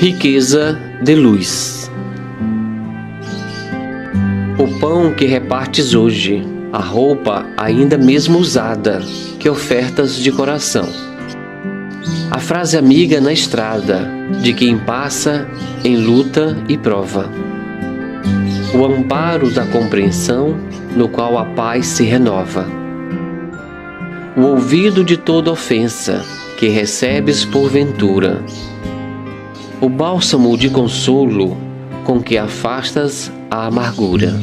Riqueza de luz. O pão que repartes hoje, a roupa ainda mesmo usada, que ofertas de coração. A frase amiga na estrada, de quem passa em luta e prova. O amparo da compreensão, no qual a paz se renova. O ouvido de toda ofensa, que recebes porventura. O bálsamo de consolo, com que afastas a amargura.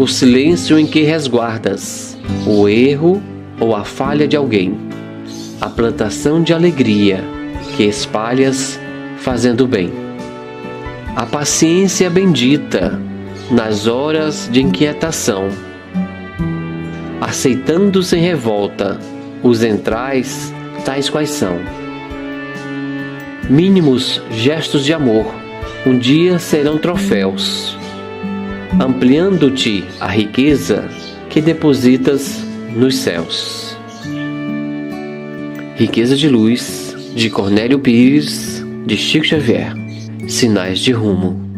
O silêncio em que resguardas o erro ou a falha de alguém. A plantação de alegria, que espalhas fazendo bem. A paciência bendita, nas horas de inquietação. Aceitando sem revolta os entrais tais quais são. Mínimos gestos de amor um dia serão troféus, ampliando-te a riqueza que depositas nos céus. Riqueza de Luz, de Cornélio Pires, de Chico Xavier. Sinais de rumo.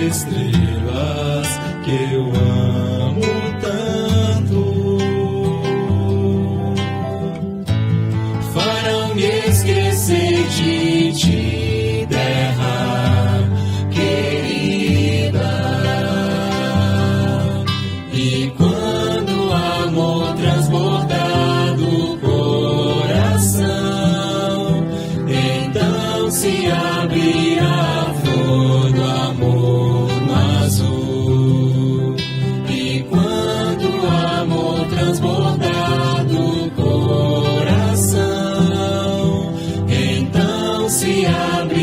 Estrelas que eu amo tanto farão me esquecer de ti, terra querida. E quando o amor transbordar do coração, então se abrirá a flor do amor. E quando o amor transbordar do coração, então se abre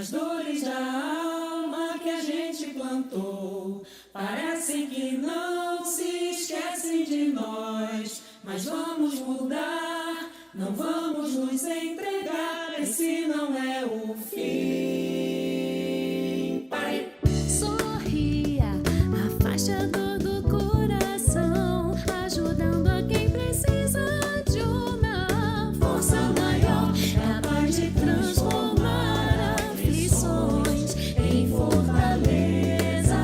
As dores da alma que a gente plantou parecem que não se esquecem de nós, mas vamos mudar, não vamos nos entregar, esse não é o fim. Pare. Sorria, afaste a dor do coração, ajudando a quem precisa de uma força maior, capaz de transformar aflições em fortaleza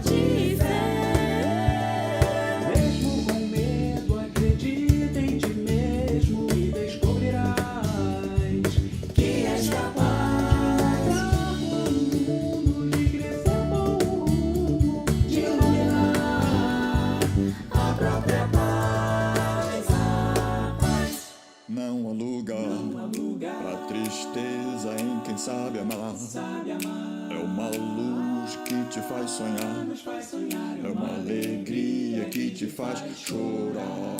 de fé. Mesmo com medo, acredita em ti mesmo e descobrirás que és capaz de mundo de crescer bom rumo, de iluminar a própria paz, a paz. Não há lugar pra tristeza em quem sabe amar. É uma luz que te faz sonhar. É uma alegria que te faz chorar.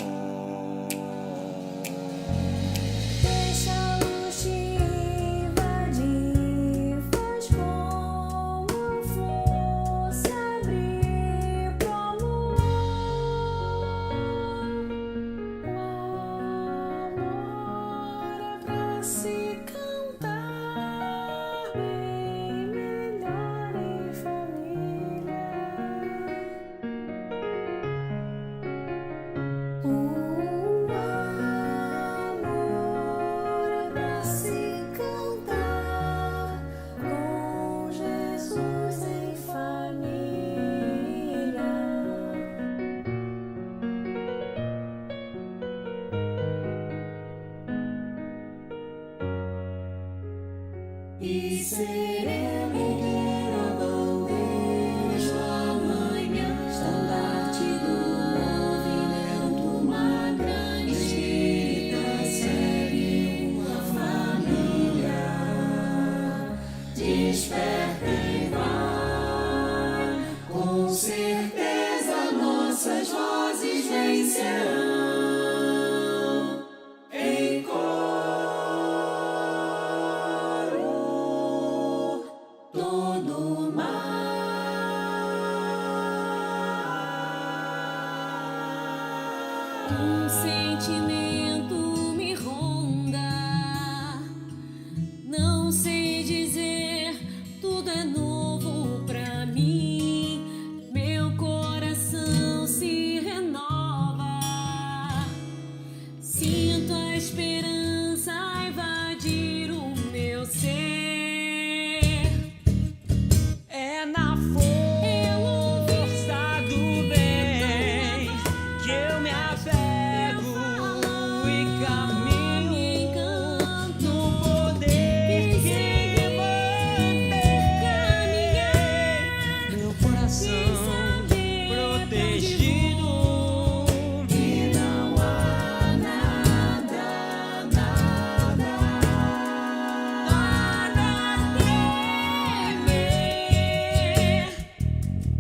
Deixa a luz te invadir, faz como fosse abrir pro amor. O amor é pra se cantar bem melhor em família. O amor é pra se cantar com Jesus em família. E seremos a bandeira sua manhã, estandarte do movimento, uma grande escrita, segue uma família, desperta e vai, com certeza nossas vozes vencerão em coro todo mal. Um sentimento me ronda, não sei dizer, tudo é novo pra mim. Meu coração se renova, sinto a esperança invadir o meu ser. É na força do bem que eu me apego e caminho no poder que mantém meu coração protegido. E não há nada temer,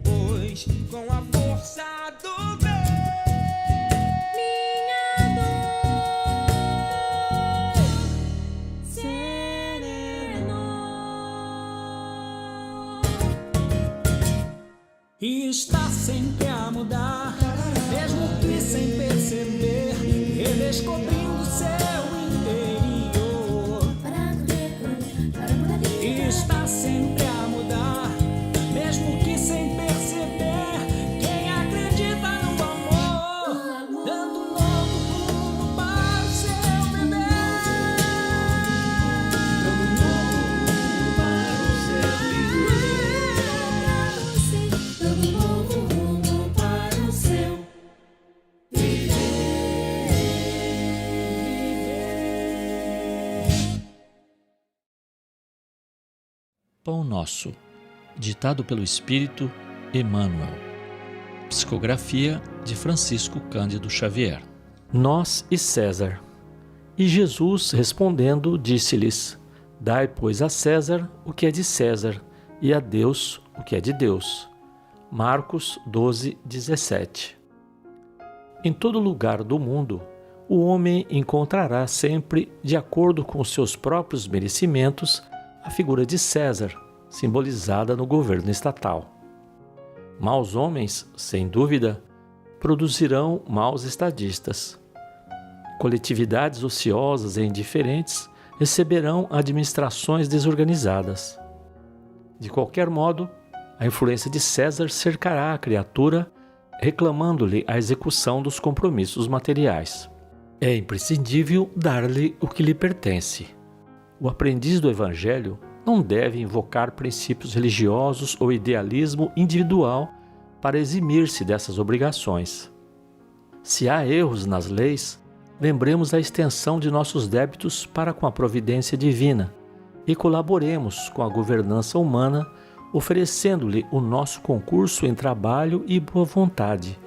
pois com a força do bem Minha dor serenou. e está sempre a mudar, mesmo que sem perceber, redescobrindo seu interior. E está sempre a mudar, mesmo que sem perceber, quem acredita no amor, dando um novo rumo para o seu bebê. Dando um novo rumo para o seu viver. Dando um novo rumo para o seu Pão Nosso, ditado pelo Espírito Emmanuel. Psicografia de Francisco Cândido Xavier. Nós e César. E Jesus, respondendo, disse-lhes: Dai, pois, a César o que é de César, e a Deus o que é de Deus. Marcos 12:17. Em todo lugar do mundo, o homem encontrará sempre, de acordo com seus próprios merecimentos, a figura de César, simbolizada no governo estatal. Maus homens, sem dúvida, produzirão maus estadistas. Coletividades ociosas e indiferentes receberão administrações desorganizadas. De qualquer modo, a influência de César cercará a criatura, reclamando-lhe a execução dos compromissos materiais. É imprescindível dar-lhe o que lhe pertence. O aprendiz do Evangelho não deve invocar princípios religiosos ou idealismo individual para eximir-se dessas obrigações. Se há erros nas leis, lembremos da extensão de nossos débitos para com a providência divina e colaboremos com a governança humana, oferecendo-lhe o nosso concurso em trabalho e boa vontade,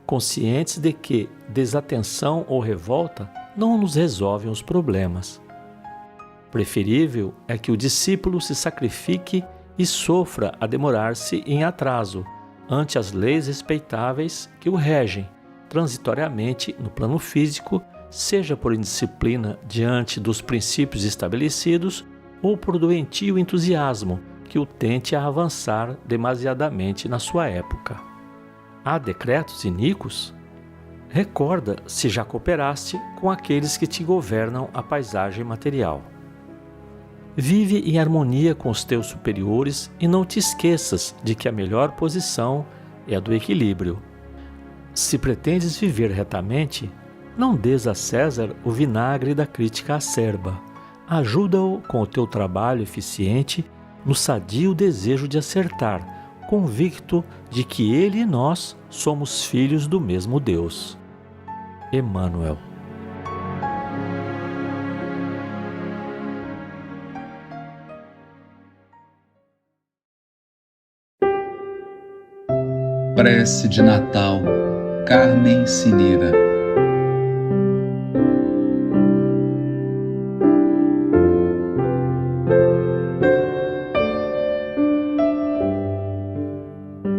conscientes de que desatenção ou revolta não nos resolvem os problemas. Preferível é que o discípulo se sacrifique e sofra a demorar-se em atraso ante as leis respeitáveis que o regem, transitoriamente no plano físico, seja por indisciplina diante dos princípios estabelecidos ou por doentio entusiasmo que o tente a avançar demasiadamente na sua época. Há decretos iníquos? Recorda se já cooperaste com aqueles que te governam a paisagem material. Vive em harmonia com os teus superiores e não te esqueças de que a melhor posição é a do equilíbrio. Se pretendes viver retamente, não dês a César o vinagre da crítica acerba. Ajuda-o com o teu trabalho eficiente no sadio desejo de acertar, convicto de que ele e nós somos filhos do mesmo Deus. Emmanuel. Prece de Natal, Carmen Cineira.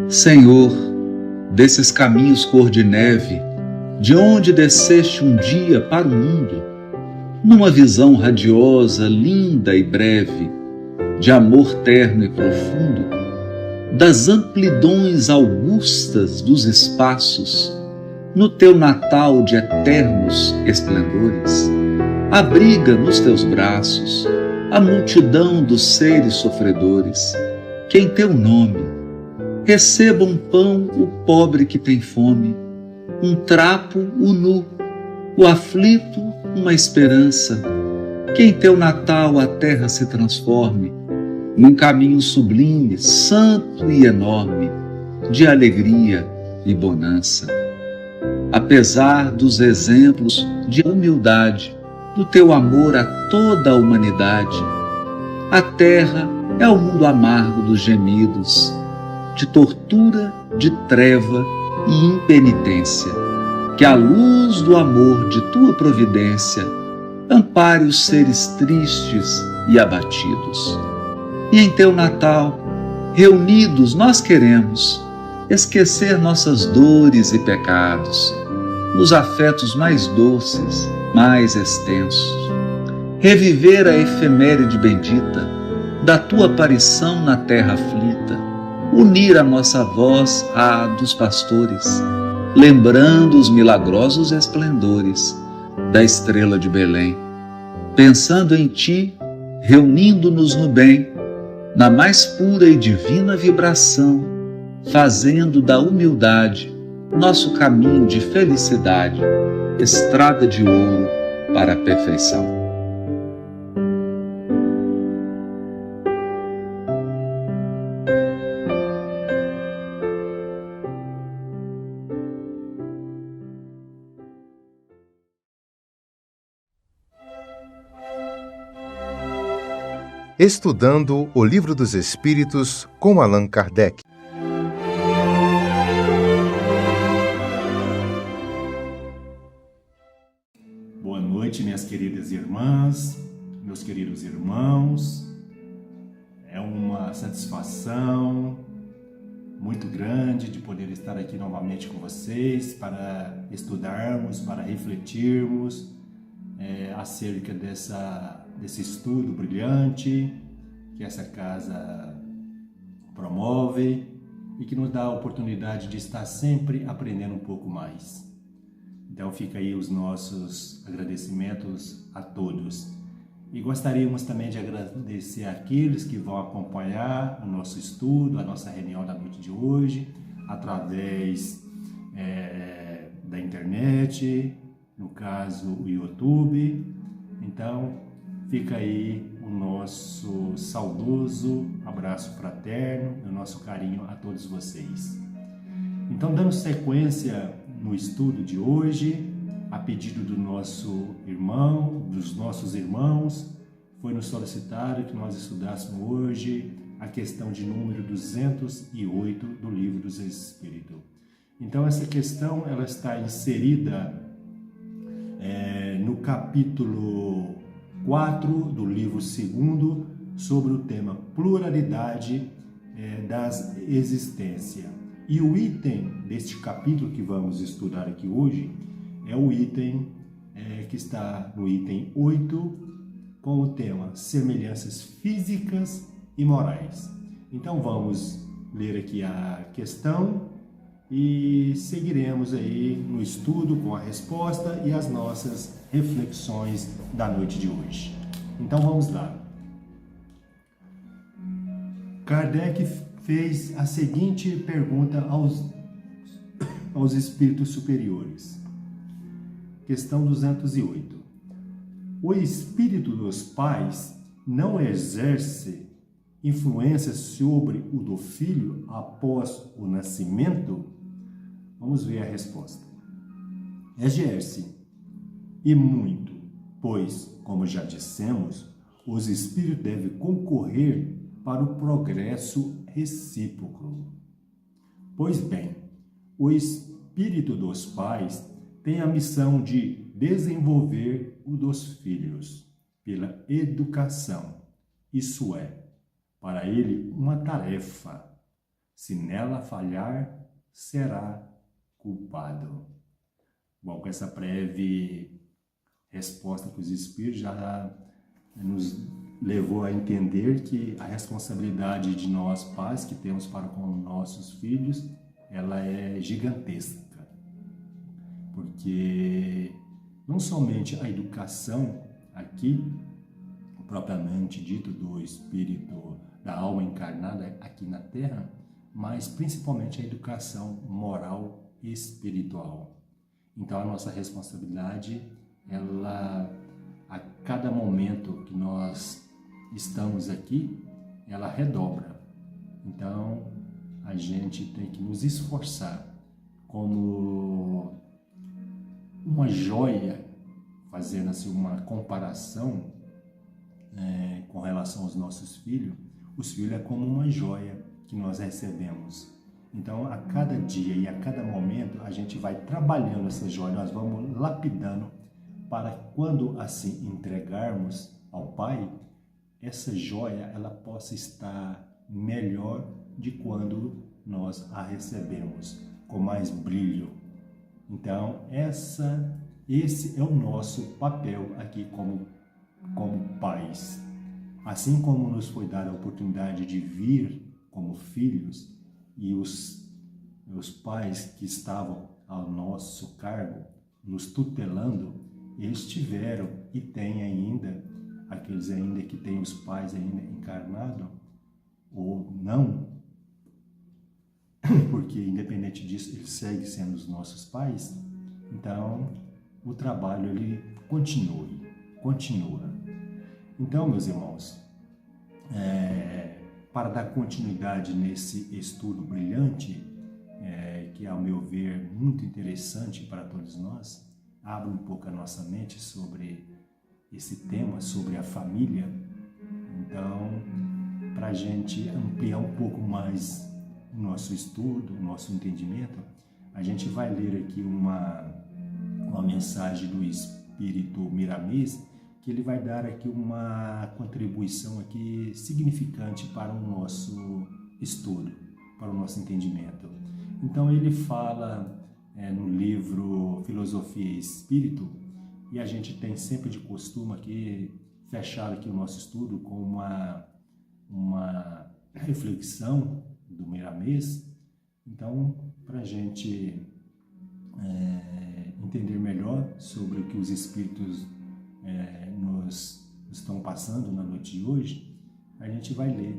Senhor, desses caminhos cor de neve, de onde desceste um dia para o mundo, numa visão radiosa, linda e breve, de amor terno e profundo, das amplidões augustas dos espaços, no teu Natal de eternos esplendores, abriga nos teus braços a multidão dos seres sofredores, que em teu nome receba um pão o pobre que tem fome, um trapo o nu, o aflito uma esperança, que em teu Natal a terra se transforme num caminho sublime, santo e enorme, de alegria e bonança. Apesar dos exemplos de humildade, do teu amor a toda a humanidade, a terra é o mundo amargo dos gemidos, de tortura, de treva e impenitência. Que a luz do amor de tua providência ampare os seres tristes e abatidos. E em teu Natal, reunidos nós queremos esquecer nossas dores e pecados, nos afetos mais doces, mais extensos, reviver a efeméride bendita da tua aparição na terra aflita, unir a nossa voz à dos pastores, lembrando os milagrosos esplendores da estrela de Belém, pensando em ti, reunindo-nos no bem, na mais pura e divina vibração, fazendo da humildade nosso caminho de felicidade, estrada de ouro para a perfeição. Estudando o Livro dos Espíritos com Allan Kardec. Boa noite, minhas queridas irmãs, meus queridos irmãos. É uma satisfação muito grande de poder estar aqui novamente com vocês para estudarmos, para refletirmos acerca desse estudo brilhante que essa casa promove e que nos dá a oportunidade de estar sempre aprendendo um pouco mais. Então fica aí os nossos agradecimentos a todos. E gostaríamos também de agradecer àqueles que vão acompanhar o nosso estudo, a nossa reunião da noite de hoje, através da internet, no caso o YouTube. Então fica aí o nosso saudoso abraço fraterno, o nosso carinho a todos vocês. Então, dando sequência no estudo de hoje, a pedido do nosso irmão, dos nossos irmãos, foi nos solicitado que nós estudássemos hoje a questão de número 208 do Livro dos Espíritos. Então, essa questão ela está inserida no capítulo 4 do livro 2, sobre o tema pluralidade das existências. E o item deste capítulo que vamos estudar aqui hoje é o item que está no item 8, com o tema semelhanças físicas e morais. Então vamos ler aqui a questão e seguiremos aí no estudo com a resposta e as nossas reflexões da noite de hoje. Então vamos lá. Kardec fez a seguinte pergunta aos espíritos superiores. Questão 208. O espírito dos pais não exerce influência sobre o do filho após o nascimento? Vamos ver a resposta. Exerce, e muito, pois, como já dissemos, os espíritos devem concorrer para o progresso recíproco. Pois bem, o espírito dos pais tem a missão de desenvolver o dos filhos pela educação. Isso é, para ele, uma tarefa. Se nela falhar, será culpado. Bom, com essa breve resposta que os espíritos já nos levou a entender que a responsabilidade de nós pais que temos para com nossos filhos, ela é gigantesca. Porque não somente a educação aqui, propriamente dito, do espírito, da alma encarnada aqui na Terra, mas principalmente a educação moral e espiritual. Então a nossa responsabilidade, ela, a cada momento que nós estamos aqui, ela redobra. Então a gente tem que nos esforçar como uma joia, fazendo assim uma comparação com relação aos nossos filhos. Os filhos é como uma joia que nós recebemos. Então, a cada dia e a cada momento, a gente vai trabalhando essa joia, nós vamos lapidando para quando assim entregarmos ao Pai, essa joia ela possa estar melhor de quando nós a recebemos, com mais brilho. Então, esse é o nosso papel aqui como pais. Assim como nos foi dada a oportunidade de vir como filhos, e os pais que estavam ao nosso cargo, nos tutelando, eles tiveram e têm ainda, aqueles ainda que têm os pais ainda encarnados, ou não, porque independente disso, eles seguem sendo os nossos pais. Então, o trabalho ele continua. Então, meus irmãos, para dar continuidade nesse estudo brilhante, que ao meu ver muito interessante para todos nós, abre um pouco a nossa mente sobre esse tema, sobre a família. Então, para a gente ampliar um pouco mais o nosso estudo, o nosso entendimento, a gente vai ler aqui uma mensagem do Espírito Miramês, que ele vai dar aqui uma contribuição aqui significante para o nosso estudo, para o nosso entendimento. Então ele fala no livro Filosofia e Espírito, e a gente tem sempre de costume aqui fechar aqui o nosso estudo com uma uma reflexão do Miramês. Então, para a gente entender melhor sobre o que os Espíritos nos estão passando na noite de hoje, a gente vai ler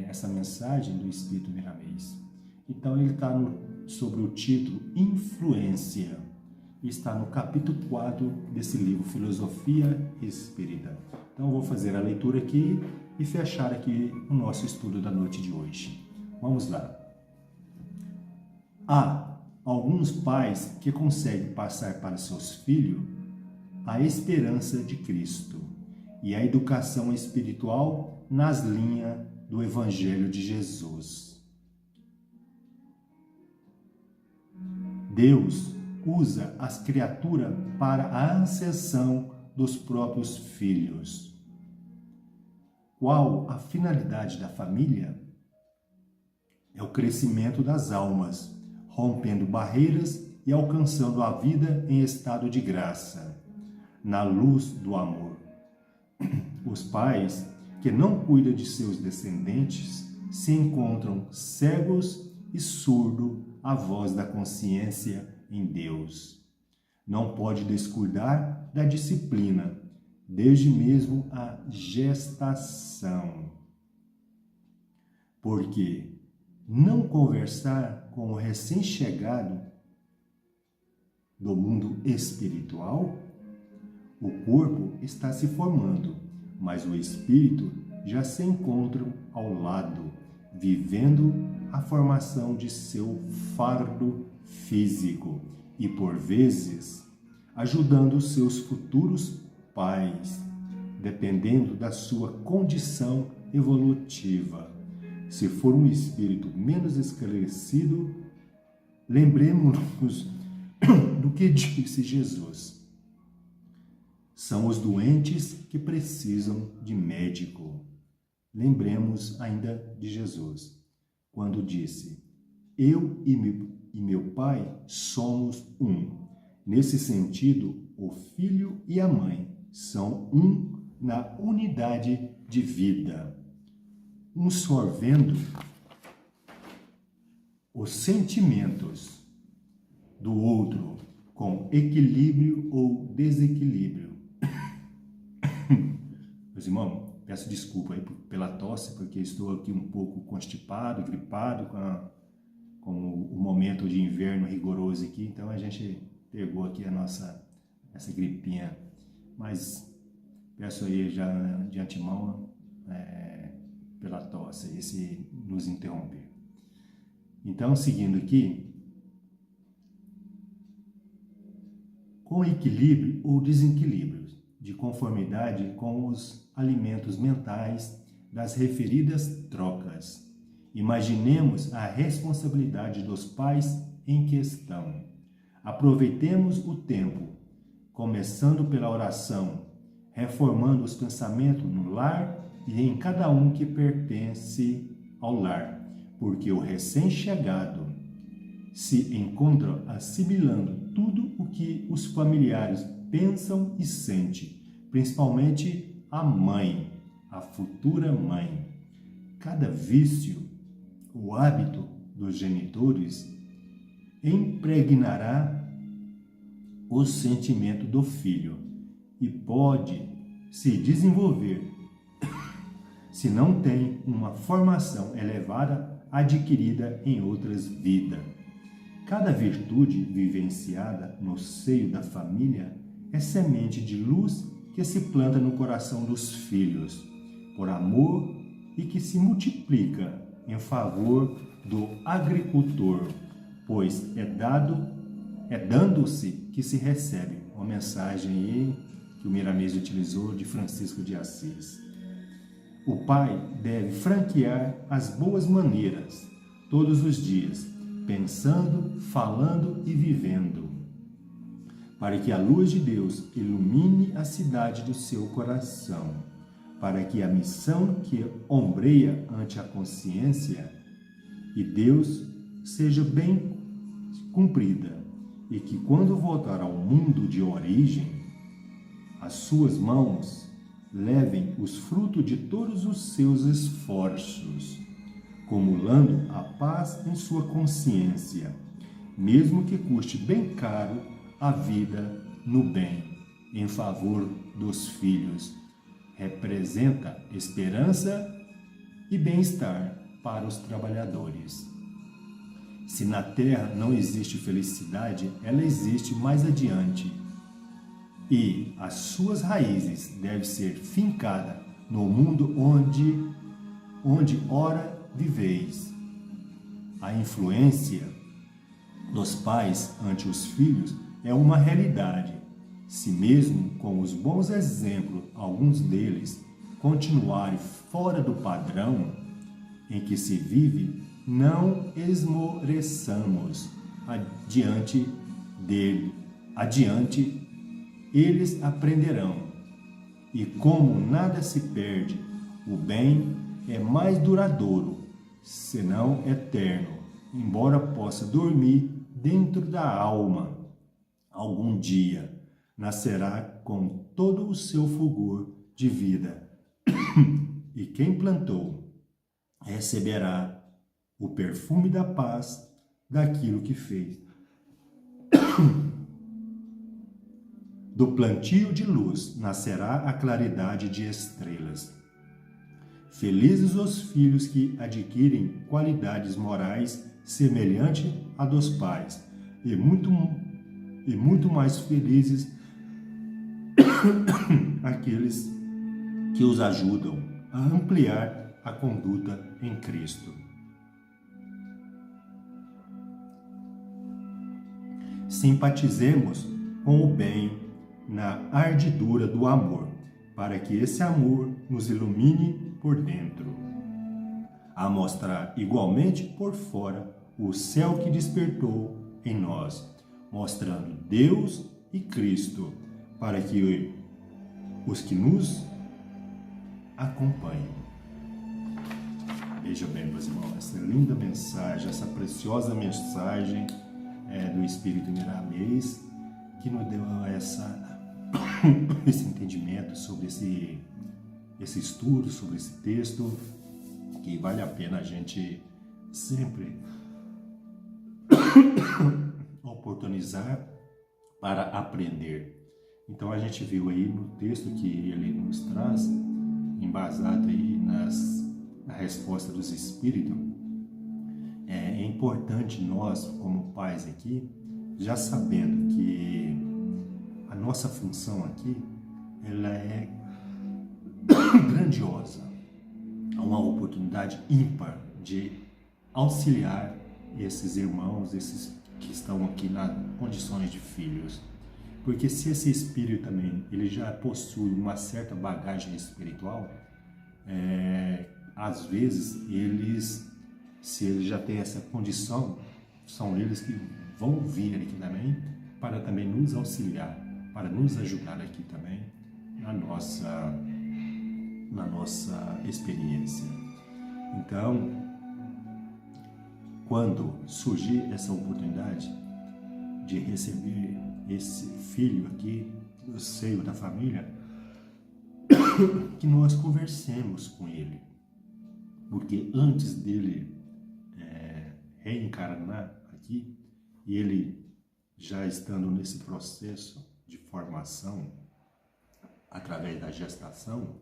essa mensagem do Espírito Miramês. Então, ele está sobre o título Influência. Está no capítulo 4 desse livro, Filosofia Espírita. Então, eu vou fazer a leitura aqui e fechar aqui o nosso estudo da noite de hoje. Vamos lá. Há alguns pais que conseguem passar para seus filhos a esperança de Cristo e a educação espiritual nas linhas do Evangelho de Jesus. Deus usa as criaturas para a ascensão dos próprios filhos. Qual a finalidade da família? É o crescimento das almas, rompendo barreiras e alcançando a vida em estado de graça, na luz do amor. Os pais que não cuidam de seus descendentes se encontram cegos e surdos à voz da consciência em Deus. Não pode descuidar da disciplina, desde mesmo a gestação. Porque não conversar com o recém-chegado do mundo espiritual, o corpo está se formando, mas o espírito já se encontra ao lado, vivendo a formação de seu fardo físico e, por vezes, ajudando seus futuros pais, dependendo da sua condição evolutiva. Se for um espírito menos esclarecido, lembremos-nos do que disse Jesus. São os doentes que precisam de médico. Lembremos ainda de Jesus, quando disse: eu e meu Pai somos um. Nesse sentido, o filho e a mãe são um na unidade de vida, um sorvendo os sentimentos do outro com equilíbrio ou desequilíbrio. Meus irmãos, peço desculpa aí pela tosse, porque estou aqui um pouco constipado, gripado, com o momento de inverno rigoroso aqui, então a gente pegou aqui essa gripinha, mas peço aí já de antemão pela tosse, esse nos interromper. Então, seguindo aqui, com equilíbrio ou desequilíbrio, de conformidade com os alimentos mentais das referidas trocas. Imaginemos a responsabilidade dos pais em questão. Aproveitemos o tempo, começando pela oração, reformando os pensamentos no lar e em cada um que pertence ao lar, porque o recém-chegado se encontra assimilando tudo o que os familiares pensam e sentem, principalmente a mãe, a futura mãe. Cada vício, o hábito dos genitores, impregnará o sentimento do filho e pode se desenvolver se não tem uma formação elevada adquirida em outras vidas. Cada virtude vivenciada no seio da família é semente de luz que se planta no coração dos filhos, por amor, e que se multiplica em favor do agricultor, pois é dando-se que se recebe. Uma mensagem aí que o Miramês utilizou de Francisco de Assis. O pai deve franquear as boas maneiras todos os dias, pensando, falando e vivendo, para que a luz de Deus ilumine a cidade do seu coração, para que a missão que ombreia ante a consciência e Deus seja bem cumprida, e que quando voltar ao mundo de origem, as suas mãos levem os frutos de todos os seus esforços, acumulando a paz em sua consciência, mesmo que custe bem caro a vida no bem, em favor dos filhos. Representa esperança e bem-estar para os trabalhadores. Se na terra não existe felicidade, ela existe mais adiante. E as suas raízes devem ser fincadas no mundo onde ora viveis. A influência dos pais ante os filhos é uma realidade. Se mesmo com os bons exemplos, alguns deles continuarem fora do padrão em que se vive, não esmoreçamos adiante eles aprenderão. E como nada se perde, o bem é mais duradouro, senão eterno, embora possa dormir dentro da alma. Algum dia nascerá com todo o seu fulgor de vida. E quem plantou receberá o perfume da paz daquilo que fez. Do plantio de luz nascerá a claridade de estrelas. Felizes os filhos que adquirem qualidades morais semelhantes à dos pais, e muito mais felizes aqueles que os ajudam a ampliar a conduta em Cristo. Simpatizemos com o bem na ardidura do amor, para que esse amor nos ilumine por dentro, a mostrar igualmente por fora o céu que despertou em nós, mostrando Deus e Cristo, para que os que nos acompanhem. Veja bem, meus irmãos, essa linda mensagem, essa preciosa mensagem do Espírito Miramês, que nos deu esse entendimento sobre esse estudo, sobre esse texto, que vale a pena a gente sempre oportunizar para aprender. Então a gente viu aí no texto que ele nos traz, embasado aí na resposta dos Espíritos, é importante nós, como pais aqui, já sabendo que a nossa função aqui, ela é grandiosa, é uma oportunidade ímpar de auxiliar esses irmãos, esses que estão aqui nas condições de filhos. Porque se esse espírito também, ele já possui uma certa bagagem espiritual, às vezes se eles já têm essa condição, são eles que vão vir aqui também para também nos auxiliar, para nos ajudar aqui também na nossa experiência. Então, quando surgir essa oportunidade de receber esse filho aqui no seio da família, que nós conversemos com ele, porque antes dele reencarnar aqui, e ele já estando nesse processo de formação através da gestação,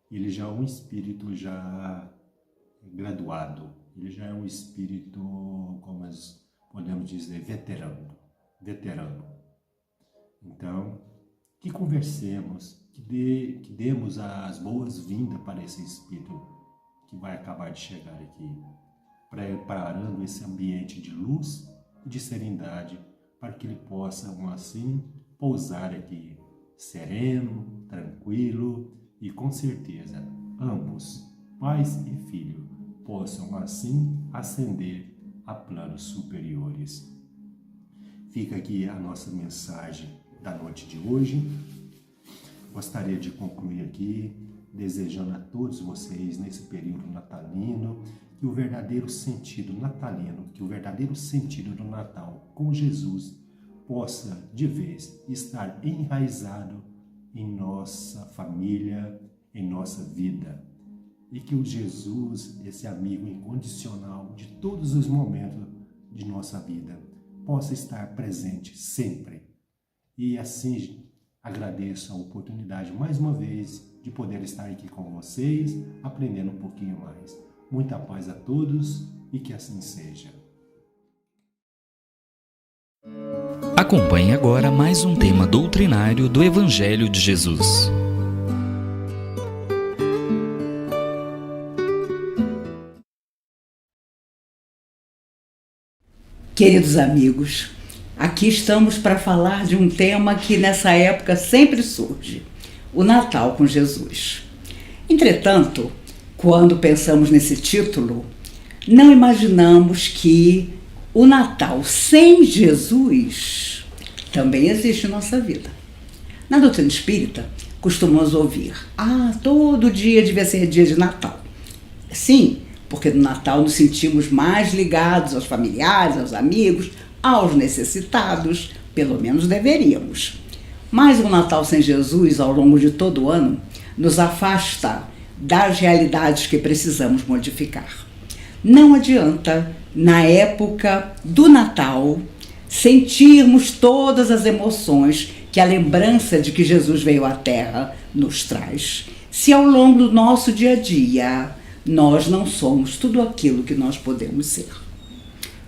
ele já é um espírito já graduado, ele já é um espírito, como nós podemos dizer, veterano. Então, que conversemos, que demos as boas-vindas para esse espírito que vai acabar de chegar aqui, preparando esse ambiente de luz e de serenidade para que ele possa, assim, pousar aqui sereno, tranquilo e com certeza ambos, pais e filho, possam assim ascender a planos superiores. Fica aqui a nossa mensagem da noite de hoje. Gostaria de concluir aqui desejando a todos vocês nesse período natalino que o verdadeiro sentido natalino, que o verdadeiro sentido do Natal com Jesus possa de vez estar enraizado em nossa família, em nossa vida. E que o Jesus, esse amigo incondicional de todos os momentos de nossa vida, possa estar presente sempre. E assim agradeço a oportunidade mais uma vez de poder estar aqui com vocês, aprendendo um pouquinho mais. Muita paz a todos e que assim seja. Acompanhe agora mais um tema doutrinário do Evangelho de Jesus. Queridos amigos, aqui estamos para falar de um tema que nessa época sempre surge: o Natal com Jesus. Entretanto, quando pensamos nesse título, não imaginamos que o Natal sem Jesus também existe em nossa vida. Na doutrina espírita, costumamos ouvir: todo dia devia ser dia de Natal. Sim, porque no Natal nos sentimos mais ligados aos familiares, aos amigos, aos necessitados, pelo menos deveríamos. Mas o Natal sem Jesus, ao longo de todo o ano, nos afasta das realidades que precisamos modificar. Não adianta, na época do Natal, sentirmos todas as emoções que a lembrança de que Jesus veio à Terra nos traz, se ao longo do nosso dia a dia nós não somos tudo aquilo que nós podemos ser.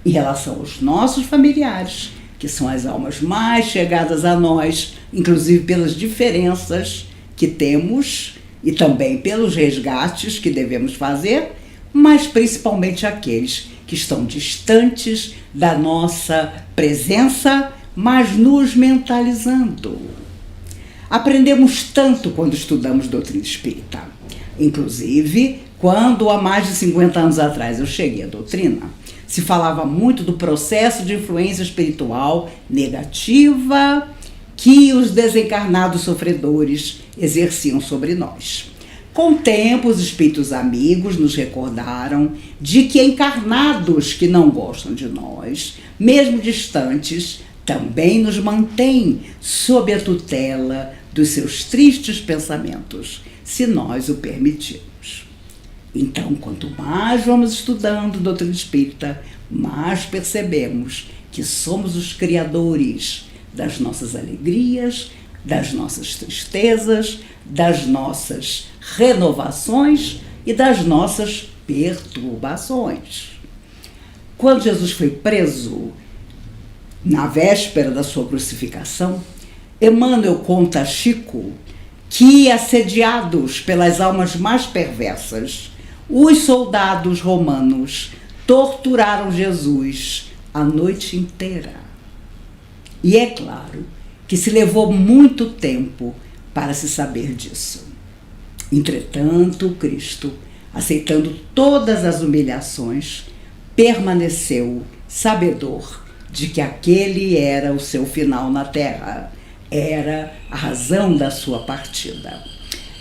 Em relação aos nossos familiares, que são as almas mais chegadas a nós, inclusive pelas diferenças que temos e também pelos resgates que devemos fazer, mas principalmente aqueles que estão distantes da nossa presença, mas nos mentalizando. Aprendemos tanto quando estudamos doutrina espírita. Inclusive, quando há mais de 50 anos atrás eu cheguei à doutrina, se falava muito do processo de influência espiritual negativa que os desencarnados sofredores exerciam sobre nós. Com o tempo, os espíritos amigos nos recordaram de que encarnados que não gostam de nós, mesmo distantes, também nos mantêm sob a tutela dos seus tristes pensamentos, se nós o permitirmos. Então, quanto mais vamos estudando doutrina espírita, mais percebemos que somos os criadores das nossas alegrias, das nossas tristezas, das nossas renovações e das nossas perturbações. Quando Jesus foi preso, na véspera da sua crucificação, Emmanuel conta a Chico que, assediados pelas almas mais perversas, os soldados romanos torturaram Jesus a noite inteira. E é claro que se levou muito tempo para se saber disso. Entretanto, Cristo, aceitando todas as humilhações, permaneceu sabedor de que aquele era o seu final na Terra, era a razão da sua partida.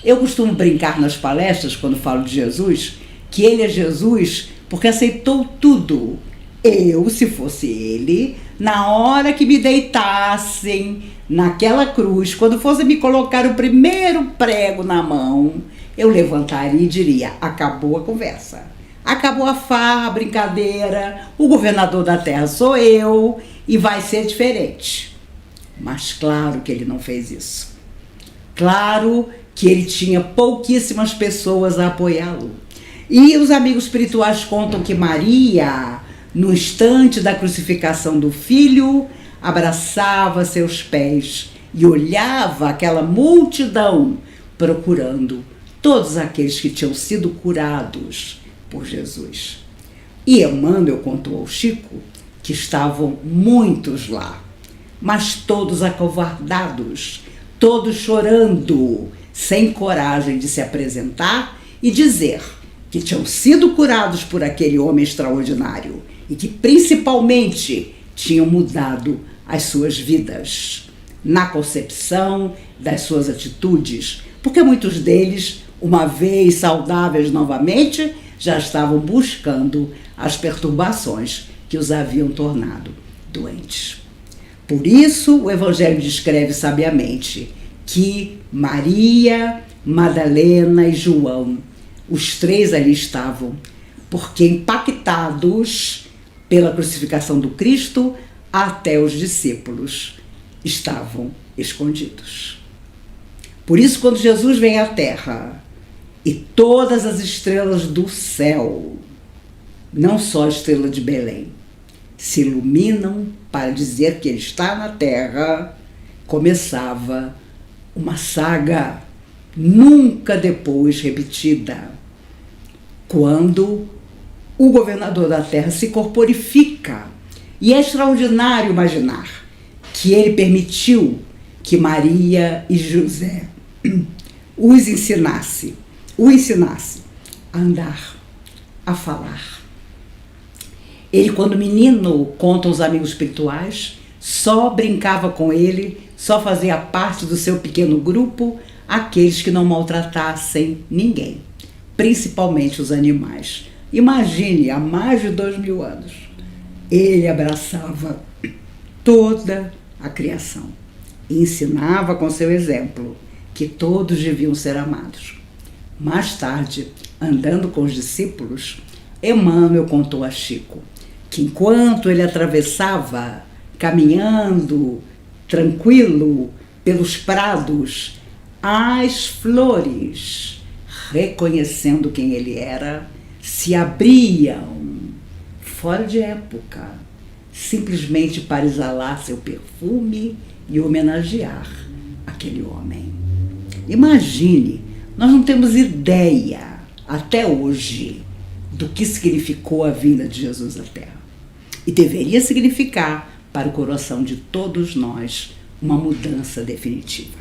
Eu costumo brincar nas palestras, quando falo de Jesus, que ele é Jesus porque aceitou tudo. Eu, se fosse ele, na hora que me deitassem naquela cruz, quando fosse me colocar o primeiro prego na mão, eu levantaria e diria: acabou a conversa, acabou a farra, a brincadeira, o governador da terra sou eu e vai ser diferente. Mas claro que ele não fez isso. Claro que ele tinha pouquíssimas pessoas a apoiá-lo. E os amigos espirituais contam que Maria, no instante da crucificação do filho, abraçava seus pés e olhava aquela multidão procurando todos aqueles que tinham sido curados por Jesus. E Emmanuel contou ao Chico que estavam muitos lá, mas todos acovardados, todos chorando, sem coragem de se apresentar e dizer que tinham sido curados por aquele homem extraordinário e que principalmente tinham mudado as suas vidas na concepção das suas atitudes, porque muitos deles, uma vez saudáveis novamente, já estavam buscando as perturbações que os haviam tornado doentes. Por isso, o Evangelho descreve sabiamente que Maria, Madalena e João, os três ali estavam, porque impactados pela crucificação do Cristo, até os discípulos estavam escondidos. Por isso, quando Jesus vem à terra e todas as estrelas do céu, não só a estrela de Belém, se iluminam para dizer que ele está na terra, começava uma saga nunca depois repetida, quando o governador da terra se corporifica. E é extraordinário imaginar que ele permitiu que Maria e José o ensinasse a andar, a falar. Ele, quando menino, contam os amigos espirituais, só brincava com ele, só fazia parte do seu pequeno grupo aqueles que não maltratassem ninguém, principalmente os animais. Imagine, há mais de 2000 anos, ele abraçava toda a criação e ensinava com seu exemplo que todos deviam ser amados. Mais tarde, andando com os discípulos, Emmanuel contou a Chico que enquanto ele atravessava, caminhando tranquilo pelos prados, as flores, reconhecendo quem ele era, se abriam fora de época, simplesmente para exalar seu perfume e homenagear aquele homem. Imagine, nós não temos ideia até hoje do que significou a vinda de Jesus à Terra. E deveria significar para o coração de todos nós uma mudança definitiva.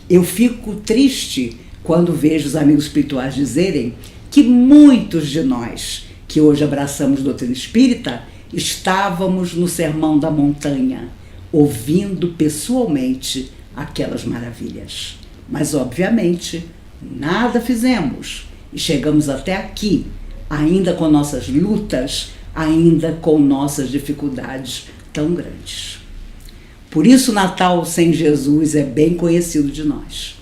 Eu fico triste quando vejo os amigos espirituais dizerem que muitos de nós que hoje abraçamos a doutrina espírita estávamos no Sermão da Montanha, ouvindo pessoalmente aquelas maravilhas. Mas, obviamente, nada fizemos e chegamos até aqui, ainda com nossas lutas, ainda com nossas dificuldades tão grandes. Por isso, o Natal sem Jesus é bem conhecido de nós.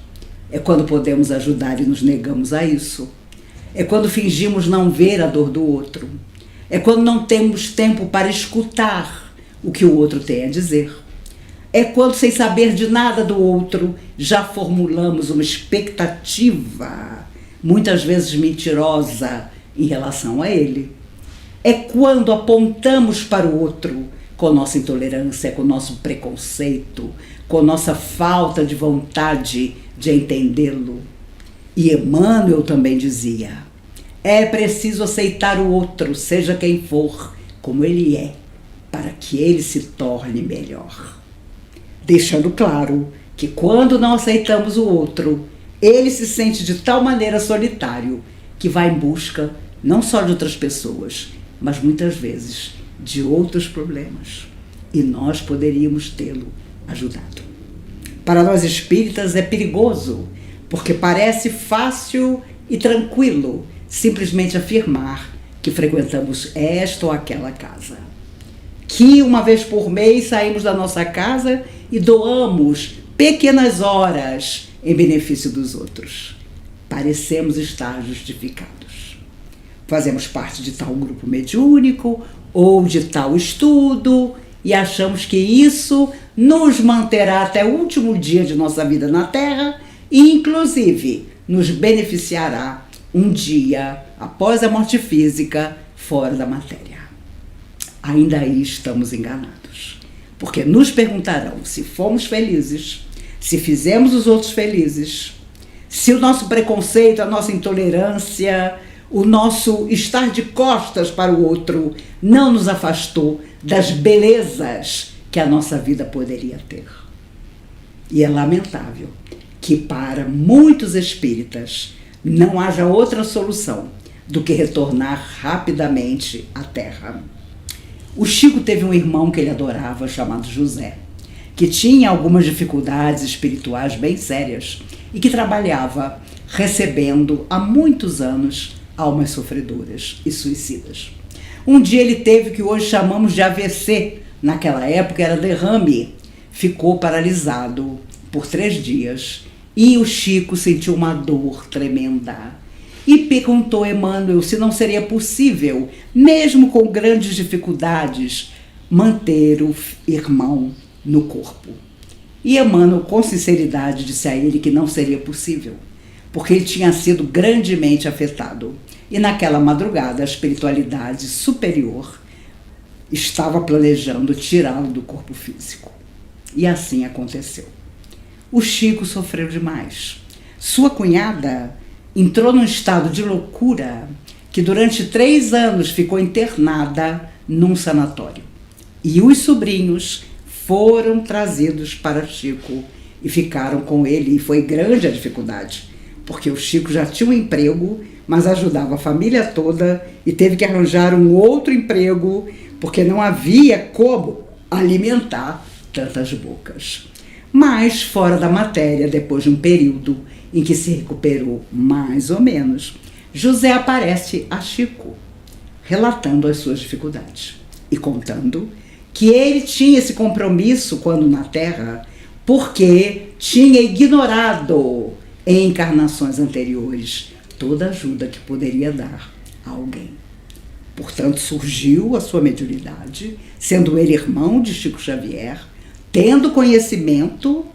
É quando podemos ajudar e nos negamos a isso. É quando fingimos não ver a dor do outro. É quando não temos tempo para escutar o que o outro tem a dizer. É quando, sem saber de nada do outro, já formulamos uma expectativa, muitas vezes mentirosa, em relação a ele. É quando apontamos para o outro com nossa intolerância, com nosso preconceito, com nossa falta de vontade de entendê-lo. E Emmanuel também dizia: é preciso aceitar o outro, seja quem for, como ele é, para que ele se torne melhor. Deixando claro que quando não aceitamos o outro, ele se sente de tal maneira solitário que vai em busca não só de outras pessoas, mas muitas vezes de outros problemas. E nós poderíamos tê-lo ajudado. Para nós espíritas é perigoso, porque parece fácil e tranquilo simplesmente afirmar que frequentamos esta ou aquela casa. Que uma vez por mês saímos da nossa casa e doamos pequenas horas em benefício dos outros. Parecemos estar justificados. Fazemos parte de tal grupo mediúnico ou de tal estudo e achamos que isso nos manterá até o último dia de nossa vida na Terra e, inclusive, nos beneficiará um dia após a morte física fora da matéria. Ainda aí estamos enganados, porque nos perguntarão se fomos felizes, se fizemos os outros felizes, se o nosso preconceito, a nossa intolerância, o nosso estar de costas para o outro não nos afastou das belezas que a nossa vida poderia ter. E é lamentável que para muitos espíritas não haja outra solução do que retornar rapidamente à Terra. O Chico teve um irmão que ele adorava, chamado José, que tinha algumas dificuldades espirituais bem sérias e que trabalhava recebendo há muitos anos almas sofredoras e suicidas. Um dia ele teve o que hoje chamamos de AVC, naquela época era derrame, ficou paralisado por 3 dias e o Chico sentiu uma dor tremenda. E perguntou a Emmanuel se não seria possível, mesmo com grandes dificuldades, manter o irmão no corpo. E Emmanuel, com sinceridade, disse a ele que não seria possível, porque ele tinha sido grandemente afetado. E naquela madrugada, a espiritualidade superior estava planejando tirá-lo do corpo físico. E assim aconteceu. O Chico sofreu demais. Sua cunhada entrou num estado de loucura que durante 3 anos ficou internada num sanatório. E os sobrinhos foram trazidos para Chico e ficaram com ele. E foi grande a dificuldade, porque o Chico já tinha um emprego, mas ajudava a família toda e teve que arranjar um outro emprego, porque não havia como alimentar tantas bocas. Mas, fora da matéria, depois de um período em que se recuperou mais ou menos, José aparece a Chico, relatando as suas dificuldades e contando que ele tinha esse compromisso quando na Terra, porque tinha ignorado em encarnações anteriores toda ajuda que poderia dar a alguém. Portanto, surgiu a sua mediunidade, sendo ele irmão de Chico Xavier, tendo conhecimento,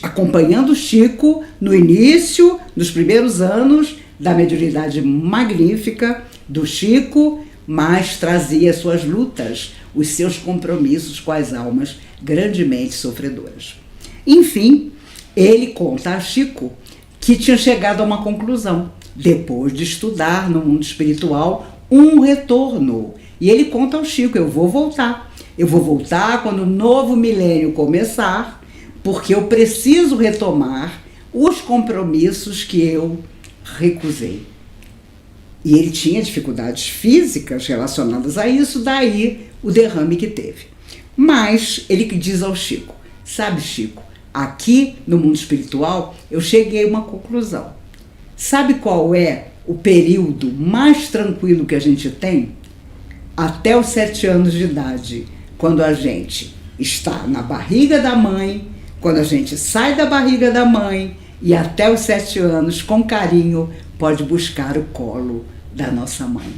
acompanhando Chico no início, nos primeiros anos da mediunidade magnífica do Chico, mas trazia suas lutas, os seus compromissos com as almas grandemente sofredoras. Enfim, ele conta a Chico que tinha chegado a uma conclusão, depois de estudar no mundo espiritual, um retorno. E ele conta ao Chico: eu vou voltar quando o novo milênio começar, porque eu preciso retomar os compromissos que eu recusei. E ele tinha dificuldades físicas relacionadas a isso, daí o derrame que teve. Mas ele diz ao Chico: sabe, Chico, aqui no mundo espiritual eu cheguei a uma conclusão. Sabe qual é o período mais tranquilo que a gente tem? Até os 7 anos de idade, quando a gente está na barriga da mãe, quando a gente sai da barriga da mãe e até os 7 anos, com carinho, pode buscar o colo da nossa mãe.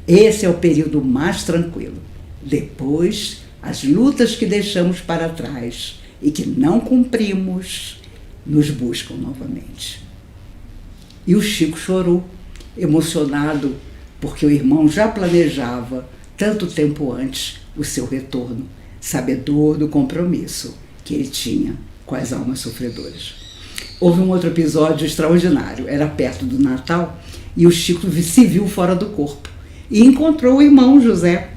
Esse é o período mais tranquilo. Depois, as lutas que deixamos para trás e que não cumprimos, nos buscam novamente. E o Chico chorou, emocionado, porque o irmão já planejava, tanto tempo antes, o seu retorno, sabedor do compromisso que ele tinha com as almas sofredoras. Houve um outro episódio extraordinário, era perto do Natal, e o Chico se viu fora do corpo e encontrou o irmão José.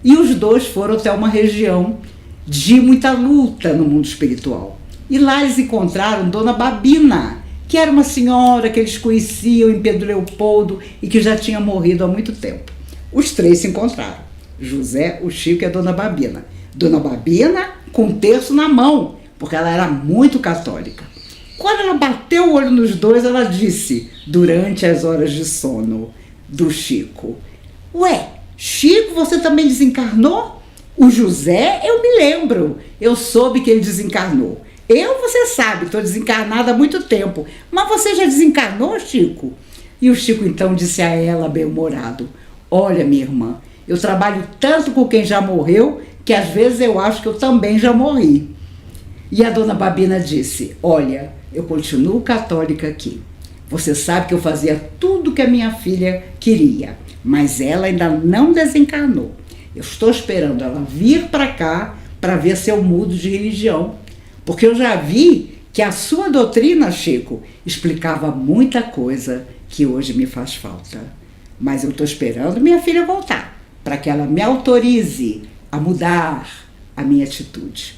E os dois foram até uma região de muita luta no mundo espiritual. E lá eles encontraram Dona Babina, que era uma senhora que eles conheciam em Pedro Leopoldo e que já tinha morrido há muito tempo. Os 3 se encontraram: José, o Chico e a Dona Babina. Dona Babina com um terço na mão, porque ela era muito católica. Quando ela bateu o olho nos dois, ela disse, durante as horas de sono do Chico: ué, Chico, você também desencarnou? O José, eu me lembro, eu soube que ele desencarnou. Você sabe, estou desencarnada há muito tempo, mas você já desencarnou, Chico? E o Chico então disse a ela, bem-humorado: olha, minha irmã, eu trabalho tanto com quem já morreu que às vezes eu acho que eu também já morri. E a Dona Babina disse: olha, eu continuo católica aqui. Você sabe que eu fazia tudo que a minha filha queria, mas ela ainda não desencarnou. Eu estou esperando ela vir para cá para ver se eu mudo de religião, porque eu já vi que a sua doutrina, Chico, explicava muita coisa que hoje me faz falta. Mas eu estou esperando minha filha voltar, para que ela me autorize a mudar a minha atitude.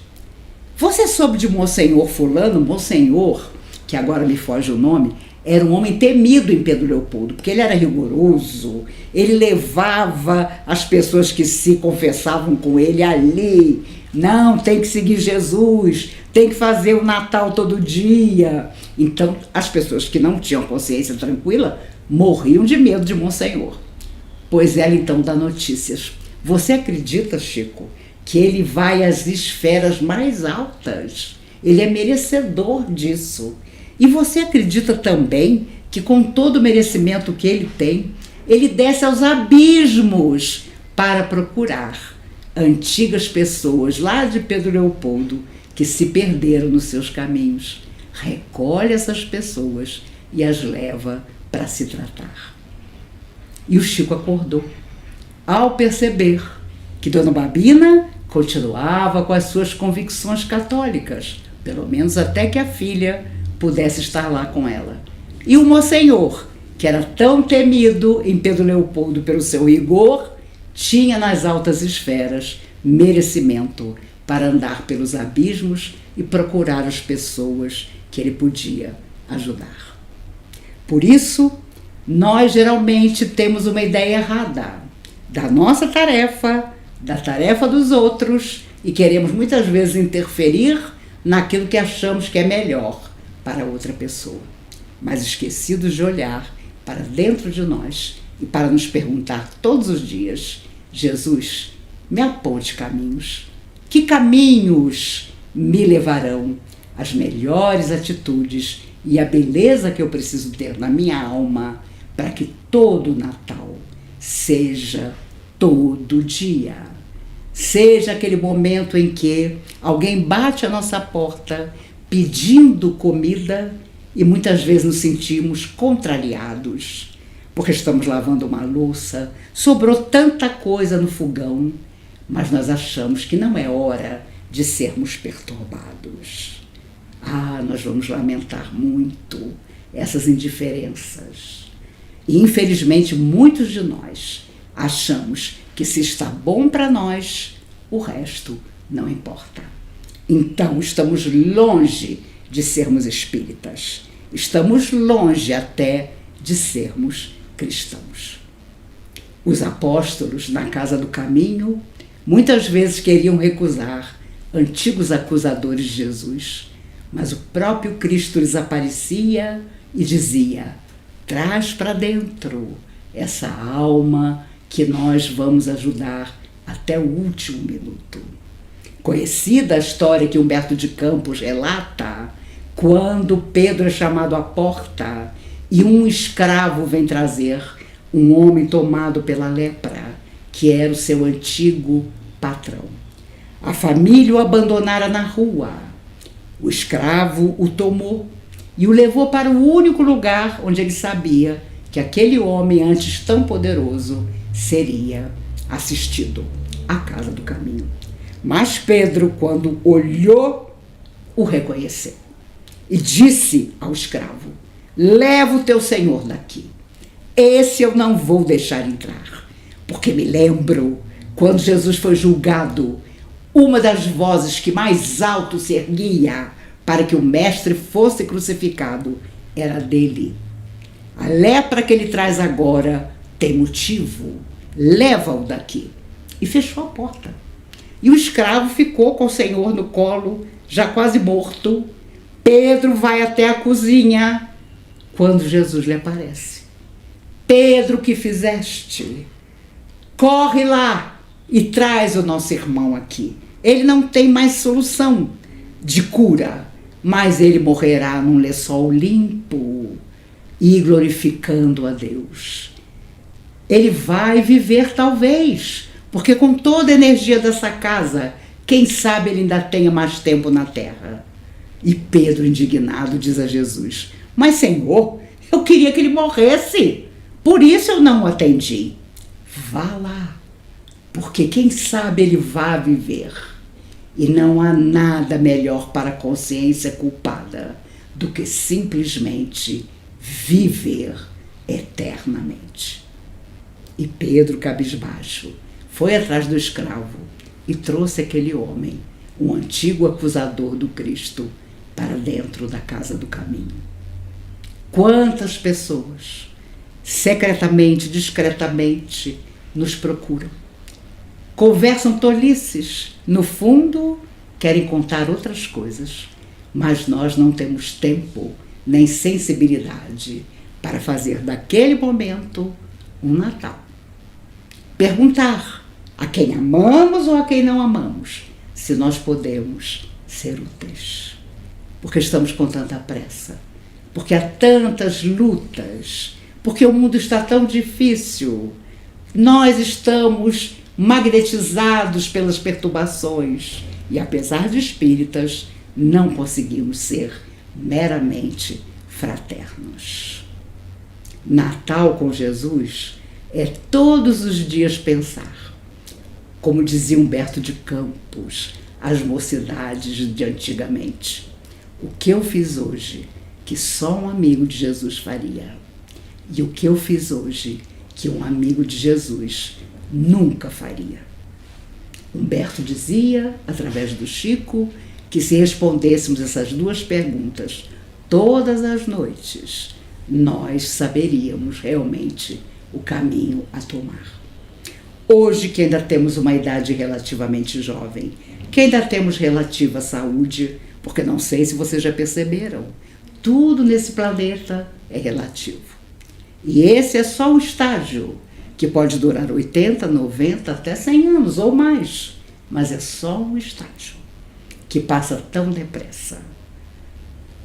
Você soube de Monsenhor fulano? Monsenhor, que agora me foge o nome, era um homem temido em Pedro Leopoldo, porque ele era rigoroso, ele levava as pessoas que se confessavam com ele ali. Não, tem que seguir Jesus, tem que fazer o Natal todo dia. Então, as pessoas que não tinham consciência tranquila morriam de medo de Monsenhor. Pois ela então dá notícias. Você acredita, Chico, que ele vai às esferas mais altas Ele é merecedor disso. E você acredita também que, com todo o merecimento que ele tem, ele desce aos abismos para procurar antigas pessoas lá de Pedro Leopoldo que se perderam nos seus caminhos. Recolhe essas pessoas e as leva para se tratar. E o Chico acordou ao perceber que Dona Babina continuava com as suas convicções católicas, pelo menos até que a filha pudesse estar lá com ela. E o Monsenhor, que era tão temido em Pedro Leopoldo pelo seu rigor, tinha nas altas esferas merecimento para andar pelos abismos e procurar as pessoas que ele podia ajudar. Por isso, nós geralmente temos uma ideia errada da nossa tarefa, da tarefa dos outros, e queremos muitas vezes interferir naquilo que achamos que é melhor para outra pessoa, mas esquecidos de olhar para dentro de nós e para nos perguntar todos os dias: Jesus, me aponte caminhos. Que caminhos me levarão às melhores atitudes e à beleza que eu preciso ter na minha alma para que todo Natal seja todo dia? Seja aquele momento em que alguém bate à nossa porta pedindo comida e muitas vezes nos sentimos contrariados, porque estamos lavando uma louça, sobrou tanta coisa no fogão, mas nós achamos que não é hora de sermos perturbados. Nós vamos lamentar muito essas indiferenças. E infelizmente muitos de nós achamos que se está bom para nós, o resto não importa. Então estamos longe de sermos espíritas. Estamos longe até de sermos cristãos. Os apóstolos, na Casa do Caminho, muitas vezes queriam recusar antigos acusadores de Jesus, mas o próprio Cristo lhes aparecia e dizia: traz para dentro essa alma que nós vamos ajudar até o último minuto. Conhecida a história que Humberto de Campos relata, quando Pedro é chamado à porta e um escravo vem trazer um homem tomado pela lepra, que era o seu antigo patrão. A família o abandonara na rua. O escravo o tomou e o levou para o único lugar onde ele sabia que aquele homem, antes tão poderoso, seria assistido, a Casa do Caminho. Mas Pedro, quando olhou, o reconheceu e disse ao escravo: leva o teu senhor daqui. Esse eu não vou deixar entrar, porque me lembro, quando Jesus foi julgado, uma das vozes que mais alto se erguia para que o mestre fosse crucificado era dele. A lepra que ele traz agora tem motivo, leva-o daqui. E fechou a porta. E o escravo ficou com o Senhor no colo, já quase morto. Pedro vai até a cozinha, quando Jesus lhe aparece. Pedro, que fizeste? Corre lá e traz o nosso irmão aqui. Ele não tem mais solução de cura, mas ele morrerá num lençol limpo e glorificando a Deus. Ele vai viver talvez, porque com toda a energia dessa casa, quem sabe ele ainda tenha mais tempo na terra. E Pedro, indignado, diz a Jesus: mas Senhor, eu queria que ele morresse, por isso eu não o atendi. Vá lá, porque quem sabe ele vai viver. E não há nada melhor para a consciência culpada do que simplesmente viver eternamente. E Pedro, cabisbaixo, foi atrás do escravo e trouxe aquele homem, um antigo acusador do Cristo, para dentro da Casa do Caminho. Quantas pessoas, secretamente, discretamente, nos procuram. Conversam tolices, no fundo, querem contar outras coisas, mas nós não temos tempo nem sensibilidade para fazer daquele momento um Natal. Perguntar a quem amamos ou a quem não amamos, se nós podemos ser úteis. porque estamos com tanta pressa, porque há tantas lutas, porque o mundo está tão difícil. Nós estamos magnetizados pelas perturbações e, apesar de espíritas, não conseguimos ser meramente fraternos. Natal com Jesus é todos os dias pensar, como dizia Humberto de Campos, as mocidades de antigamente: o que eu fiz hoje que só um amigo de Jesus faria, e o que eu fiz hoje que um amigo de Jesus nunca faria. Humberto dizia, através do Chico, que se respondêssemos essas duas perguntas todas as noites, nós saberíamos realmente o caminho a tomar. Hoje, que ainda temos uma idade relativamente jovem, que ainda temos relativa saúde, porque não sei se vocês já perceberam, tudo nesse planeta é relativo. E esse é só um estágio que pode durar 80, 90, até 100 anos ou mais, mas é só um estágio que passa tão depressa.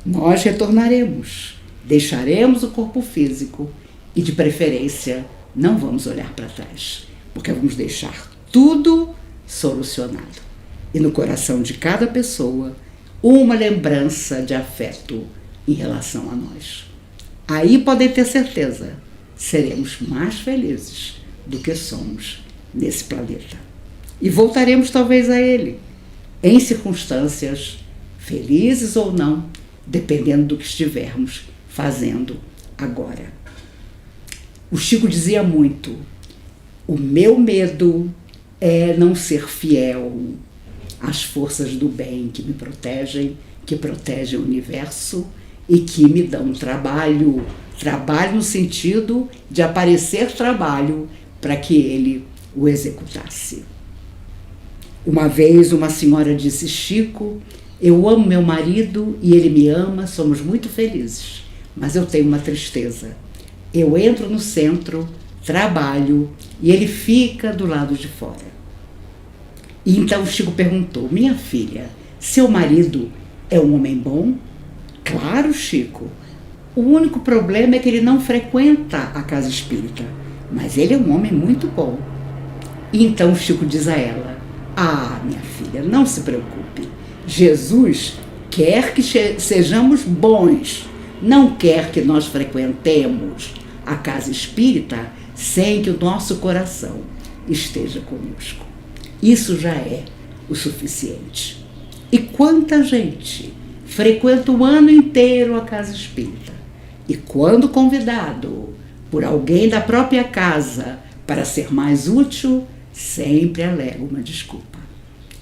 Nós retornaremos, deixaremos o corpo físico e, de preferência, não vamos olhar para trás, porque vamos deixar tudo solucionado. E no coração de cada pessoa, uma lembrança de afeto em relação a nós. Aí podem ter certeza, seremos mais felizes do que somos nesse planeta. E voltaremos talvez a ele, em circunstâncias felizes ou não, dependendo do que estivermos fazendo agora. O Chico dizia muito: o meu medo é não ser fiel às forças do bem que me protegem, que protegem o universo e que me dão trabalho. Trabalho no sentido de aparecer trabalho para que ele o executasse. Uma vez uma senhora disse: Chico, eu amo meu marido e ele me ama, somos muito felizes, mas eu tenho uma tristeza. Eu entro no centro, trabalho e ele fica do lado de fora. E então o Chico perguntou: minha filha, seu marido é um homem bom? Claro, Chico. O único problema é que ele não frequenta a casa espírita, mas ele é um homem muito bom. E então o Chico diz a ela: ah, minha filha, não se preocupe. Jesus quer que sejamos bons, não quer que nós frequentemos a casa espírita sem que o nosso coração esteja conosco. Isso já é o suficiente. E quanta gente frequenta o ano inteiro a casa espírita e, quando convidado por alguém da própria casa para ser mais útil, sempre alega uma desculpa.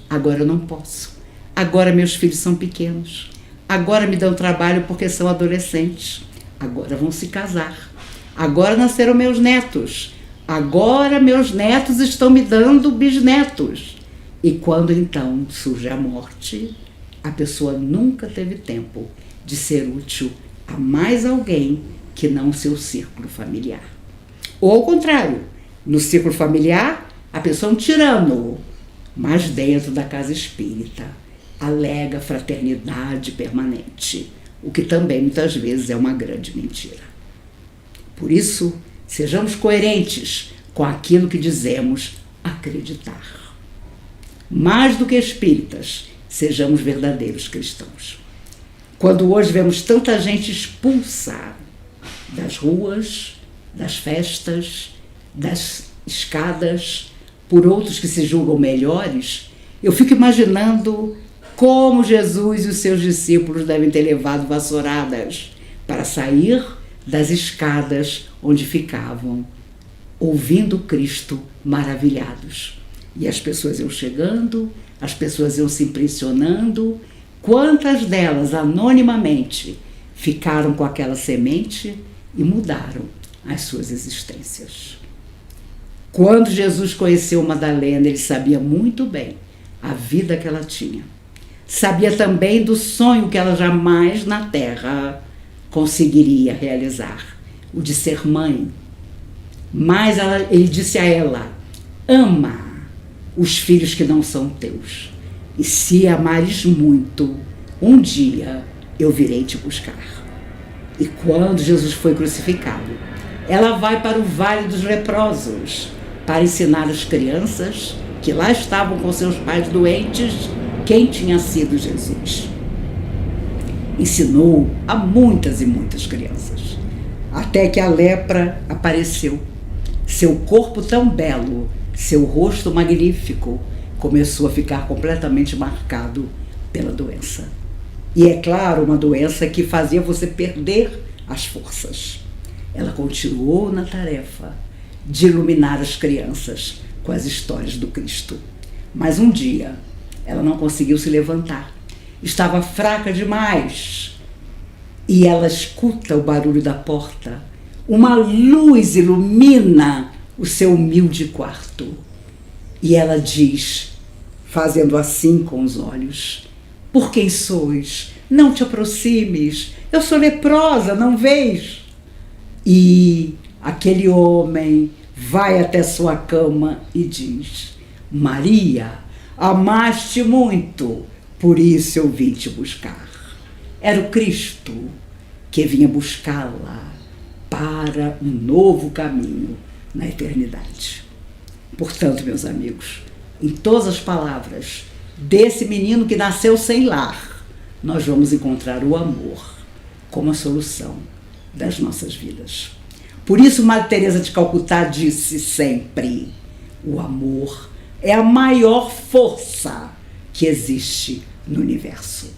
Agora eu não posso. Agora meus filhos são pequenos. Agora me dão trabalho porque são adolescentes. Agora vão se casar. Agora nasceram meus netos. Agora meus netos estão me dando bisnetos. E quando então surge a morte, a pessoa nunca teve tempo de ser útil a mais alguém que não seu círculo familiar. Ou ao contrário, no círculo familiar, a pessoa é um tirano, mas dentro da casa espírita alega fraternidade permanente, o que também muitas vezes é uma grande mentira. Por isso, sejamos coerentes com aquilo que dizemos acreditar. Mais do que espíritas, sejamos verdadeiros cristãos. Quando hoje vemos tanta gente expulsa das ruas, das festas, das escadas, por outros que se julgam melhores, eu fico imaginando como Jesus e os seus discípulos devem ter levado vassouradas para sair das escadas onde ficavam, ouvindo Cristo maravilhados. E as pessoas iam chegando, as pessoas iam se impressionando. Quantas delas, anonimamente, ficaram com aquela semente e mudaram as suas existências. Quando Jesus conheceu Madalena, ele sabia muito bem a vida que ela tinha. Sabia também do sonho que ela jamais na terra conseguiria realizar, o de ser mãe. Mas ele disse a ela: ama os filhos que não são teus. E se amares muito, um dia eu virei te buscar. E quando Jesus foi crucificado, ela vai para o Vale dos Leprosos para ensinar as crianças que lá estavam com seus pais doentes quem tinha sido Jesus. Ensinou a muitas e muitas crianças, até que a lepra apareceu. Seu corpo tão belo, seu rosto magnífico, começou a ficar completamente marcado pela doença. E é claro, uma doença que fazia você perder as forças. Ela continuou na tarefa de iluminar as crianças com as histórias do Cristo. Mas um dia, ela não conseguiu se levantar. Estava fraca demais. E ela escuta o barulho da porta. Uma luz ilumina o seu humilde quarto. E ela diz, fazendo assim com os olhos: por quem sois? Não te aproximes. Eu sou leprosa, não vês? E aquele homem vai até sua cama e diz: Maria, amaste muito, por isso eu vim te buscar. Era o Cristo que vinha buscá-la para um novo caminho na eternidade. Portanto, meus amigos, em todas as palavras desse menino que nasceu sem lar, nós vamos encontrar o amor como a solução das nossas vidas. Por isso, Madre Teresa de Calcutá disse sempre: o amor é a maior força que existe no universo.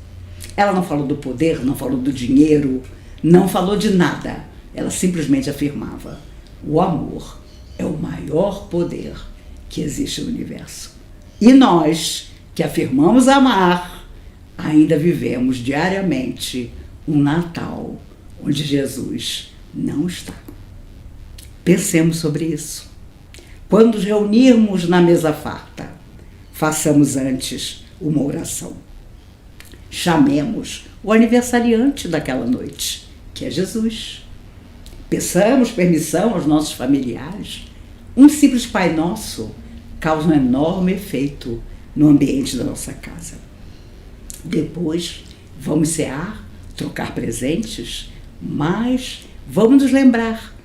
Ela não falou do poder, não falou do dinheiro, não falou de nada. Ela simplesmente afirmava: o amor é o maior poder que existe no universo. E nós, que afirmamos amar, ainda vivemos diariamente um Natal onde Jesus não está. Pensemos sobre isso. Quando nos reunirmos na mesa farta, façamos antes uma oração. Chamemos o aniversariante daquela noite, que é Jesus. Peçamos permissão aos nossos familiares. Um simples Pai Nosso causa um enorme efeito no ambiente da nossa casa. Depois, vamos cear, trocar presentes, mas vamos nos lembrar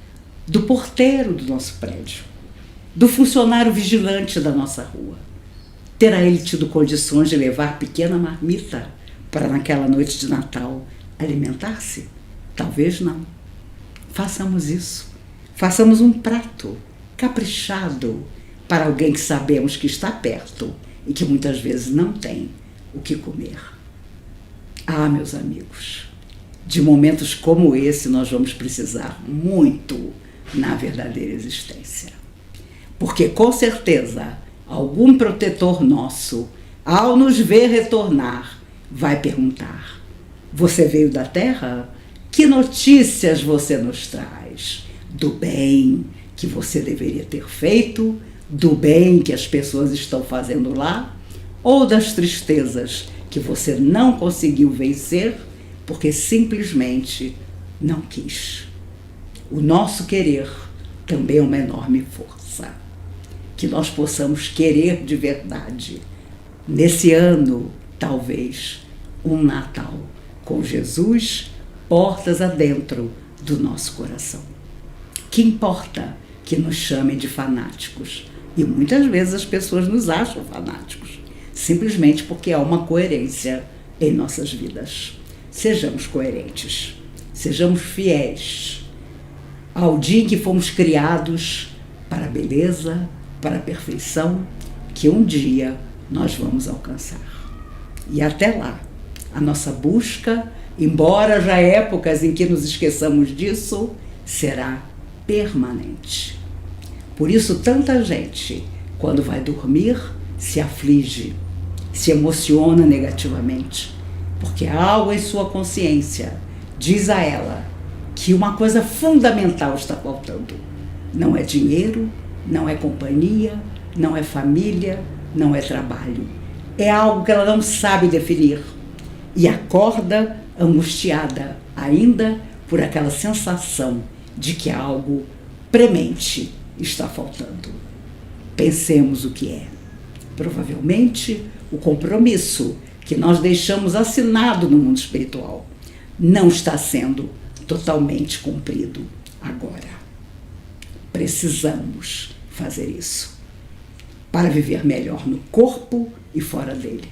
do porteiro do nosso prédio, do funcionário vigilante da nossa rua. Terá ele tido condições de levar pequena marmita para naquela noite de Natal alimentar-se? Talvez não. Façamos isso. Façamos um prato caprichado para alguém que sabemos que está perto e que muitas vezes não tem o que comer. Ah, meus amigos, de momentos como esse nós vamos precisar muito na verdadeira existência. Porque com certeza algum protetor nosso, ao nos ver retornar, vai perguntar: você veio da Terra? Que notícias você nos traz? Do bem que você deveria ter feito? Do bem que as pessoas estão fazendo lá? Ou das tristezas que você não conseguiu vencer porque simplesmente não quis? O nosso querer também é uma enorme força. Que nós possamos querer de verdade. Nesse ano, talvez, um Natal com Jesus portas adentro do nosso coração. Que importa que nos chamem de fanáticos? E muitas vezes as pessoas nos acham fanáticos, simplesmente porque há uma coerência em nossas vidas. Sejamos coerentes, sejamos fiéis ao dia em que fomos criados para a beleza, para a perfeição, que um dia nós vamos alcançar. E até lá, a nossa busca, embora já épocas em que nos esqueçamos disso, será permanente. Por isso, tanta gente, quando vai dormir, se aflige, se emociona negativamente, porque algo em sua consciência diz a ela que uma coisa fundamental está faltando. Não é dinheiro, não é companhia, não é família, não é trabalho. É algo que ela não sabe definir e acorda angustiada ainda por aquela sensação de que algo premente está faltando. Pensemos o que é. Provavelmente o compromisso que nós deixamos assinado no mundo espiritual não está sendo totalmente cumprido agora. Precisamos fazer isso para viver melhor no corpo e fora dele.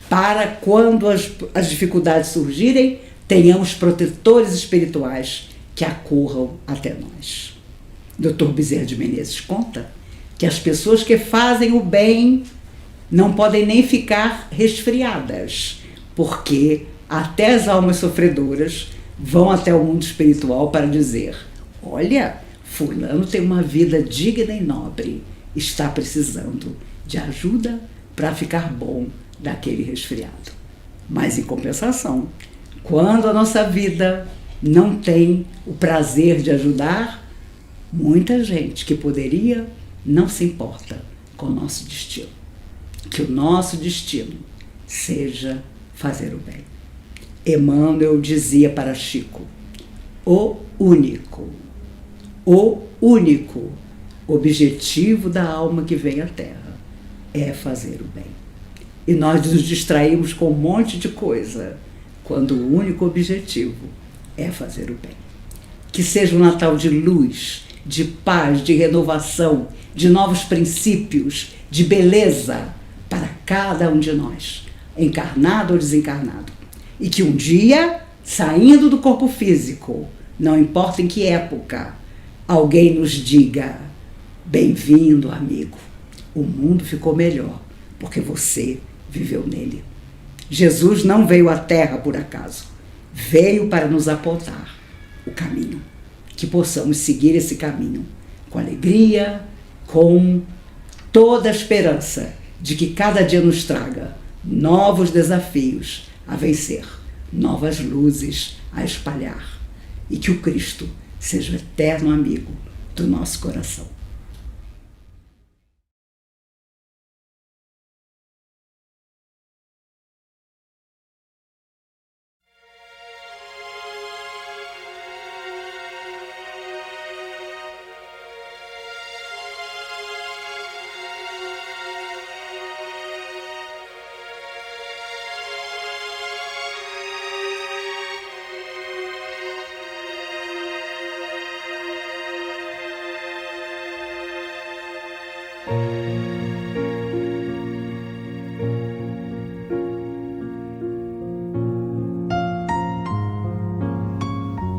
Para quando as dificuldades surgirem, tenhamos protetores espirituais que acorram até nós. Dr. Bezerra de Menezes conta que as pessoas que fazem o bem não podem nem ficar resfriadas, porque até as almas sofredoras vão até o mundo espiritual para dizer: olha, fulano tem uma vida digna e nobre, está precisando de ajuda para ficar bom daquele resfriado. Mas em compensação, quando a nossa vida não tem o prazer de ajudar, muita gente que poderia não se importa com o nosso destino. Que o nosso destino seja fazer o bem. Emmanuel dizia para Chico: o único objetivo da alma que vem à Terra é fazer o bem. E nós nos distraímos com um monte de coisa, quando o único objetivo é fazer o bem. Que seja um Natal de luz, de paz, de renovação, de novos princípios, de beleza para cada um de nós, encarnado ou desencarnado. E que um dia, saindo do corpo físico, não importa em que época, alguém nos diga: bem-vindo, amigo, o mundo ficou melhor porque você viveu nele. Jesus não veio à Terra por acaso, veio para nos apontar o caminho, que possamos seguir esse caminho com alegria, com toda a esperança de que cada dia nos traga novos desafios a vencer, novas luzes a espalhar, e que o Cristo seja o eterno amigo do nosso coração.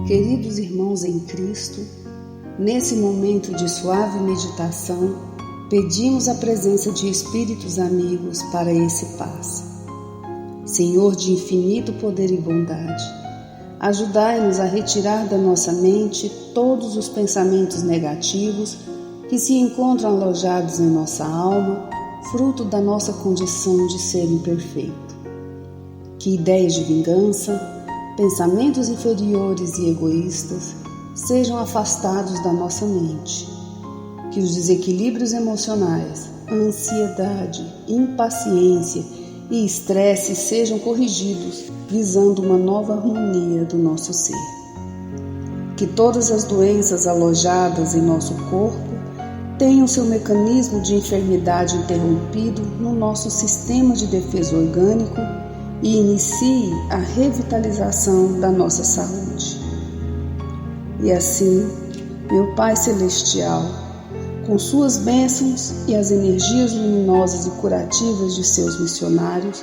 Queridos irmãos em Cristo, nesse momento de suave meditação, pedimos a presença de espíritos amigos para esse passe. Senhor de infinito poder e bondade, ajudai-nos a retirar da nossa mente todos os pensamentos negativos que se encontram alojados em nossa alma, fruto da nossa condição de ser imperfeito. Que ideias de vingança, pensamentos inferiores e egoístas sejam afastados da nossa mente. Que os desequilíbrios emocionais, ansiedade, impaciência e estresse sejam corrigidos, visando uma nova harmonia do nosso ser. Que todas as doenças alojadas em nosso corpo tenham seu mecanismo de enfermidade interrompido no nosso sistema de defesa orgânico e inicie a revitalização da nossa saúde. E assim, meu Pai Celestial, com suas bênçãos e as energias luminosas e curativas de seus missionários,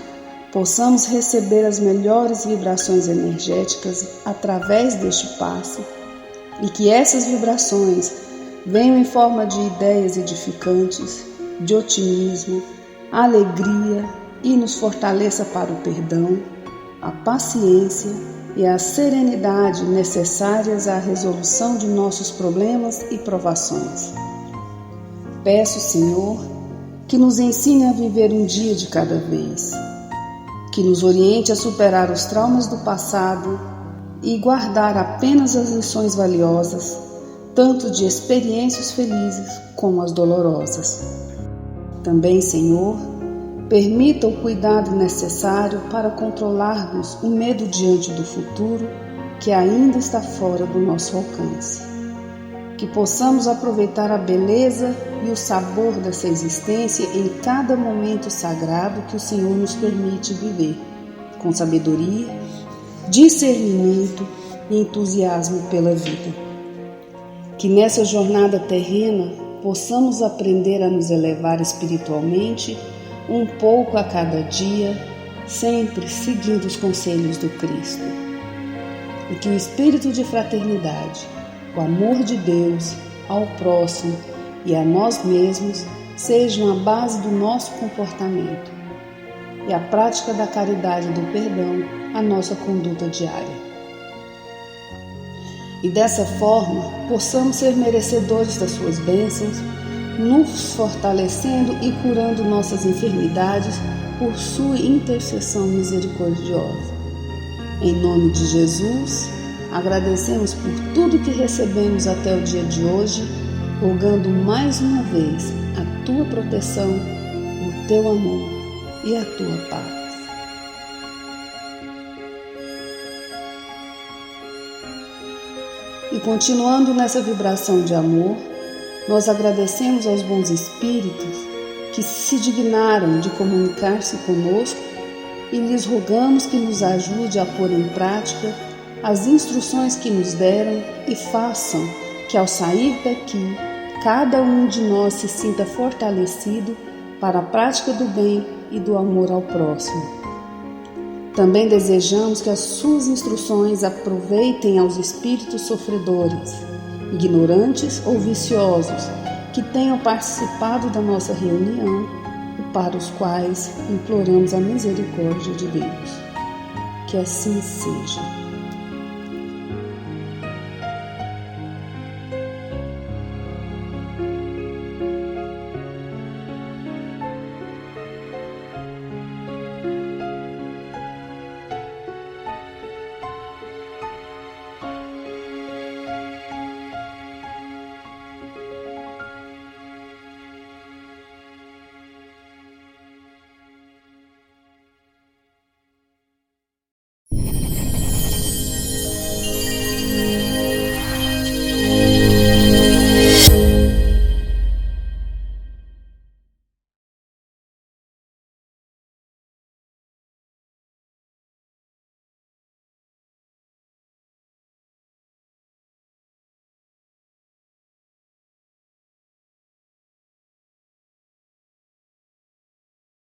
possamos receber as melhores vibrações energéticas através deste passe, e que essas vibrações venham em forma de ideias edificantes, de otimismo, alegria, e nos fortaleça para o perdão, a paciência e a serenidade necessárias à resolução de nossos problemas e provações. Peço, Senhor, que nos ensine a viver um dia de cada vez, que nos oriente a superar os traumas do passado e guardar apenas as lições valiosas, tanto de experiências felizes como as dolorosas. Também, Senhor, permita o cuidado necessário para controlarmos o medo diante do futuro que ainda está fora do nosso alcance. Que possamos aproveitar a beleza e o sabor dessa existência em cada momento sagrado que o Senhor nos permite viver, com sabedoria, discernimento e entusiasmo pela vida. Que nessa jornada terrena possamos aprender a nos elevar espiritualmente um pouco a cada dia, sempre seguindo os conselhos do Cristo. E que o espírito de fraternidade, o amor de Deus ao próximo e a nós mesmos sejam a base do nosso comportamento e a prática da caridade e do perdão a nossa conduta diária. E dessa forma, possamos ser merecedores das suas bênçãos, nos fortalecendo e curando nossas enfermidades por sua intercessão misericordiosa. Em nome de Jesus, agradecemos por tudo que recebemos até o dia de hoje, rogando mais uma vez a tua proteção, o teu amor e a tua paz. E continuando nessa vibração de amor, nós agradecemos aos bons espíritos que se dignaram de comunicar-se conosco e lhes rogamos que nos ajude a pôr em prática as instruções que nos deram e façam que ao sair daqui, cada um de nós se sinta fortalecido para a prática do bem e do amor ao próximo. Também desejamos que as suas instruções aproveitem aos espíritos sofredores, ignorantes ou viciosos, que tenham participado da nossa reunião e para os quais imploramos a misericórdia de Deus. Que assim seja.